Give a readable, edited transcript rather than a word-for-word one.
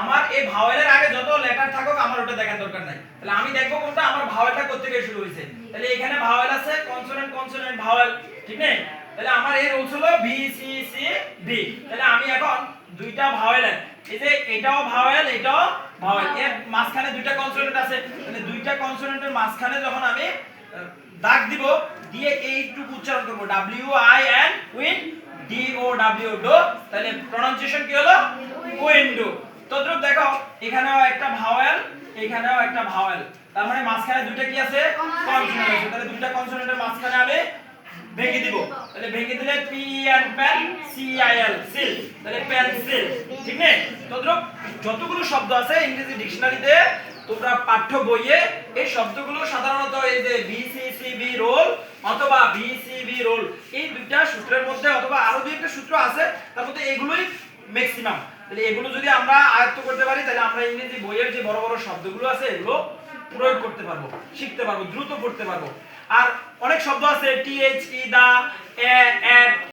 আমার এই ভাওয়েলের আগে যত লেটার থাকুক আমার ওটা দেখার দরকার নাই। তাহলে আমি দেখবো কোনটা আমার ভাওয়েলটা কোথা থেকে শুরু হইছে। তাহলে এখানে ভাওয়েল আছে, কনসোনেন্ট কনসোনেন্ট ভাওয়েল, ঠিক নেই? তাহলে আমার এই রুলস হলো বি সি সি ডি। তাহলে আমি এখন দুইটা ভাওয়েল, এই যে এটাও ভাওয়েল এটাও ভাওয়েল, এর মাঝখানে দুইটা কনসোনেন্ট আছে। তাহলে দুইটা কনসোনেন্টের মাঝখানে যখন আমি দাগ দিব, দিয়ে এইটুকু উচ্চারণ করব W I N win D O W dow. তাহলে প্রনাউন্সিয়েশন কি হলো? উইন্ডো। তদ্রুপ দেখো এখানেও একটা ভাওয়েল এখানেও একটা ভাওয়েল, তার মানে মাঝখানে দুইটা কি আছে? কনসোনেন্ট আছে। তাহলে দুইটা কনসোনেন্টের মাঝখানে আমি ভেঙে দিব। তাহলে ভেঙে দিলে P N pen, C I L cil, তাহলে পেন্সিল, ঠিক নেই? তদ্রুপ যতগুলো শব্দ আছে ইংরেজি ডিকশনারিতে তোমরা পাঠ্য বইয়ে এই শব্দগুলো সাধারণত এই যে বিসিসিবি রোল অথবা বিসিবি রোল, এই দুইটা সূত্রের মধ্যে অথবা আরো দুই একটা সূত্র আছে, তার মধ্যে এগুলোই ম্যাক্সিমাম। তাহলে এগুলো যদি আমরা আয়ত্ত করতে পারি তাহলে আমরা ইংরেজি বইয়ের যে বড় বড় শব্দগুলো আছে এগুলো প্রয়োগ করতে পারবো, শিখতে পারবো, দ্রুত পড়তে পারবো। আর অনেক শব্দ আছে টি এইচ ই দা, এ এট,